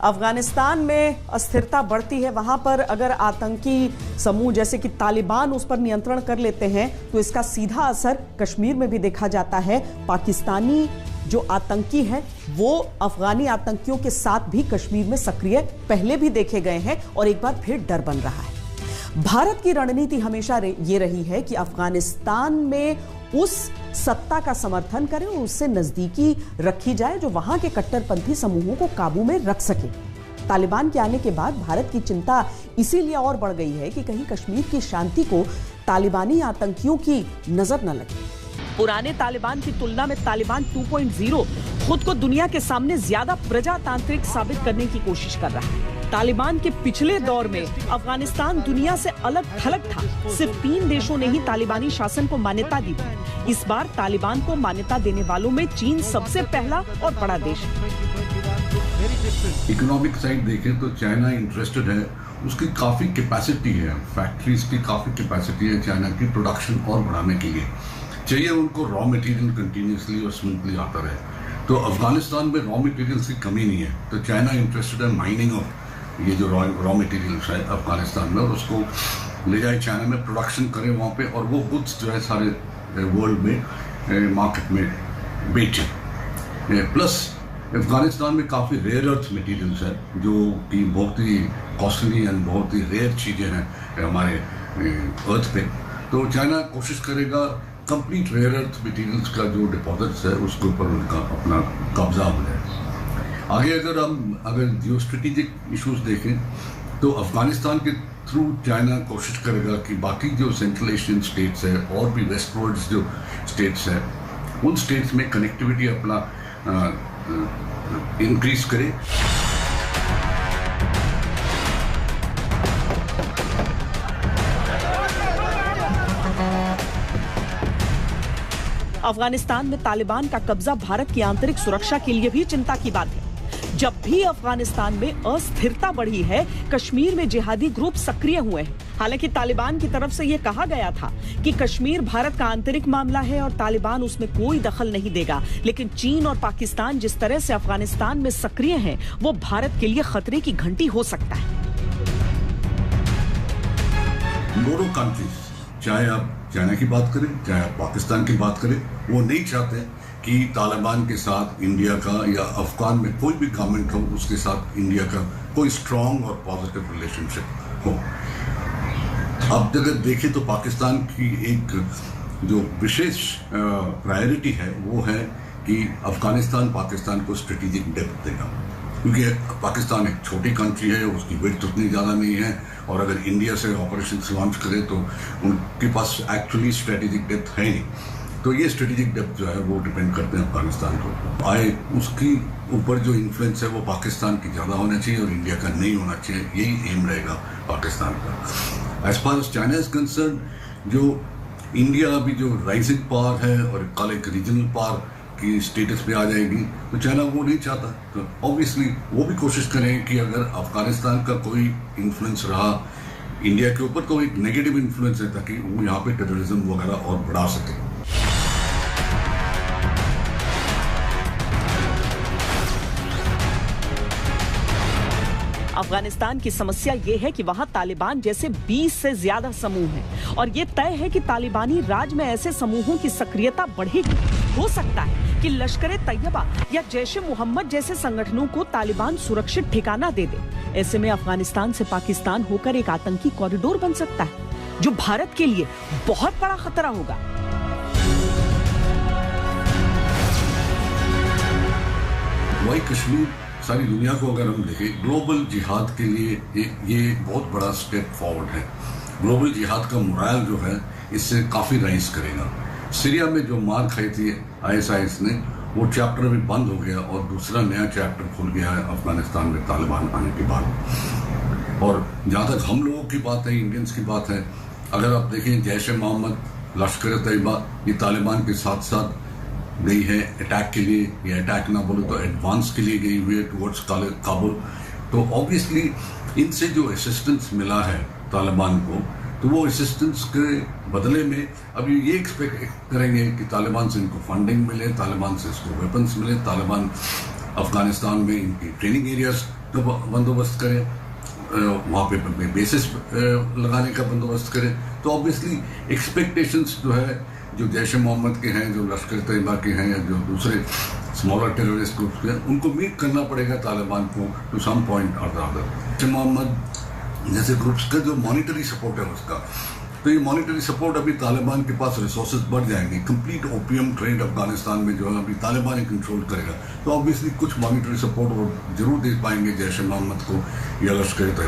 अफगानिस्तान में अस्थिरता बढ़ती है, वहां पर अगर आतंकी समूह जैसे कि तालिबान उस पर नियंत्रण कर लेते हैं तो इसका सीधा असर कश्मीर में भी देखा जाता है। पाकिस्तानी जो आतंकी है वो अफगानी आतंकियों के साथ भी कश्मीर में सक्रिय पहले भी देखे गए हैं और एक बार फिर डर बन रहा है। भारत की रणनीति हमेशा ये रही है कि अफगानिस्तान में उस सत्ता का समर्थन करें और उससे नजदीकी रखी जाए जो वहां के कट्टरपंथी समूहों को काबू में रख सके। तालिबान के आने के बाद भारत की चिंता इसीलिए और बढ़ गई है कि कहीं कश्मीर की शांति को तालिबानी आतंकियों की नजर न लगे। पुराने तालिबान की तुलना में तालिबान 2.0 खुद को दुनिया के सामने ज्यादा प्रजातांत्रिक साबित करने की कोशिश कर रहा है। तालिबान के पिछले दौर में अफगानिस्तान दुनिया से अलग थलग था। सिर्फ 3 देशों ने ही तालिबानी शासन को मान्यता दी थी। इस बार तालिबान को मान्यता देने वालों में चीन सबसे पहला और बड़ा देश है। इकोनॉमिक साइड देखें तो चाइना इंटरेस्टेड है, उसकी काफी कैपेसिटी है, फैक्ट्रीज की काफी कैपेसिटी है चाइना की प्रोडक्शन और बढ़ाने के लिए। चाहिए उनको रॉ मटेरियल कंटिन्यूसली और स्मूथली आता रहे। तो अफगानिस्तान में रॉ मटेरियल्स की कमी नहीं है, तो चाइना इंटरेस्टेड है माइनिंग ऑफ ये जो रॉ मटेरियल्स है अफगानिस्तान में, और उसको ले जाए चाइना में, प्रोडक्शन करें वहाँ पे, और वो गुड्स जो है सारे वर्ल्ड में मार्केट में बेचें। प्लस अफगानिस्तान में काफ़ी रेयर अर्थ मटेरियल्स है जो कि बहुत ही कॉस्टली एंड बहुत ही रेयर चीज़ें हैं हमारे अर्थ पे। तो चाइना कोशिश करेगा कंप्लीट रेयर अर्थ मटेरियल्स का जो डिपॉजिट्स है उसके ऊपर उनका अपना कब्जा हो जाए। आगे अगर जियो स्ट्रेटेजिक इशूज देखें तो अफगानिस्तान के थ्रू चाइना कोशिश करेगा कि बाकी जो सेंट्रल एशियन स्टेट्स है और भी वेस्टवर्ड्स जो स्टेट्स है उन स्टेट्स में कनेक्टिविटी अपना इंक्रीज करे। अफगानिस्तान में तालिबान का कब्जा भारत की आंतरिक सुरक्षा के लिए भी चिंता की बात है। जब भी अफगानिस्तान में अस्थिरता बढ़ी है, कश्मीर में जिहादी ग्रुप सक्रिय हुए हैं। हालांकि तालिबान की तरफ से यह कहा गया था कि कश्मीर भारत का आंतरिक मामला है और तालिबान उसमें कोई दखल नहीं देगा, लेकिन चीन और पाकिस्तान जिस तरह से अफगानिस्तान में सक्रिय हैं, वो भारत के लिए खतरे की घंटी हो सकता है। दोनों कंट्रीज, चाहे आप चाइना की बात करें चाहे आप पाकिस्तान की बात करें, वो नहीं चाहते कि तालिबान के साथ इंडिया का या अफगान में कोई भी गवर्नमेंट हो उसके साथ इंडिया का कोई स्ट्रांग और पॉजिटिव रिलेशनशिप हो। अब अगर देखें तो पाकिस्तान की एक जो विशेष प्रायोरिटी है वो है कि अफगानिस्तान पाकिस्तान को स्ट्रेटेजिक डेप्थ देगा, क्योंकि पाकिस्तान एक छोटी कंट्री है, उसकी विड्थ उतनी ज़्यादा नहीं है, और अगर इंडिया से ऑपरेशन लॉन्च करे तो उनके पास एक्चुअली स्ट्रेटेजिक डेप्थ है नहीं। तो ये स्ट्रेटेजिक डेप्थ जो है वो डिपेंड करते हैं अफगानिस्तान को आए, उसकी ऊपर जो इन्फ्लुएंस है वो पाकिस्तान की ज़्यादा होना चाहिए और इंडिया का नहीं होना चाहिए। यही एम रहेगा पाकिस्तान का। As far as China is concern, जो इंडिया अभी जो राइजिंग पावर है और कल एक रीजनल पावर की स्टेटस पे आ जाएगी, तो चाइना वो नहीं चाहता। तो ऑब्वियसली वो भी कोशिश करें कि अगर अफगानिस्तान का कोई इन्फ्लुएंस रहा इंडिया के ऊपर तो एक नेगेटिव इन्फ्लुएंस है, ताकि वो यहाँ पे टेररिज्म वगैरह और बढ़ा सके। अफगानिस्तान की समस्या यह है कि वहां तालिबान जैसे 20 से ज्यादा समूह हैं और यह तय है कि तालिबानी राज में ऐसे समूहों की सक्रियता बढ़ेगी। हो सकता है कि लश्कर-ए-तैयबा या जैश-ए-मोहम्मद जैसे संगठनों को तालिबान सुरक्षित ठिकाना दे दे। ऐसे में अफगानिस्तान से पाकिस्तान होकर एक आतंकी कॉरिडोर बन सकता है, जो भारत के लिए बहुत बड़ा खतरा होगा। वही कश्मीर, सारी दुनिया को अगर हम देखें, ग्लोबल जिहाद के लिए ये बहुत बड़ा स्टेप फॉरवर्ड है। ग्लोबल जिहाद का मोराल जो है इससे काफ़ी राइज करेगा। सीरिया में जो मार खाई थी ISIS ने, वो चैप्टर अभी बंद हो गया और दूसरा नया चैप्टर खुल गया है अफगानिस्तान में तालिबान आने के बाद। और जहाँ तक हम लोगों की बात है, इंडियंस की बात है, अगर आप देखें जैश-ए-मोहम्मद, लश्कर-ए-तैयबा, ये तालिबान के साथ साथ गई है अटैक के लिए, या अटैक ना बोले तो एडवांस के लिए गई हुई है टुवर्ड्स काबुल। तो ऑब्वियसली इनसे जो असिस्टेंस मिला है तालिबान को, तो वो असिस्टेंस के बदले में अभी ये एक्सपेक्ट करेंगे कि तालिबान से इनको फंडिंग मिले, तालिबान से इसको वेपन्स मिले, तालिबान अफगानिस्तान में इनकी ट्रेनिंग एरियाज का बंदोबस्त करें, वहाँ पे बेसिस लगाने का बंदोबस्त करें। तो ऑब्वियसली एक्सपेक्टेशंस जो है, जो जैश ए मोहम्मद के हैं, जो लश्कर तैयबा के हैं, या जो दूसरे स्मॉलर टेररिस्ट ग्रुप्स के हैं, उनको मीट करना पड़ेगा तालिबान को टू सम पॉइंट और द अदर। जैश ए मोहम्मद जैसे ग्रुप्स का जो मॉनिटरी सपोर्ट है उसका, तो ये मॉनिटरी सपोर्ट अभी तालिबान के पास रिसोर्सेज बढ़ जाएंगे। कंप्लीट ओपियम ट्रेड अफगानिस्तान में जो है अभी तालिबान ही कंट्रोल करेगा, तो ऑब्वियसली कुछ मॉनिटरी सपोर्ट वो जरूर दे पाएंगे जैश ए मोहम्मद को या लश्कर तैयबा।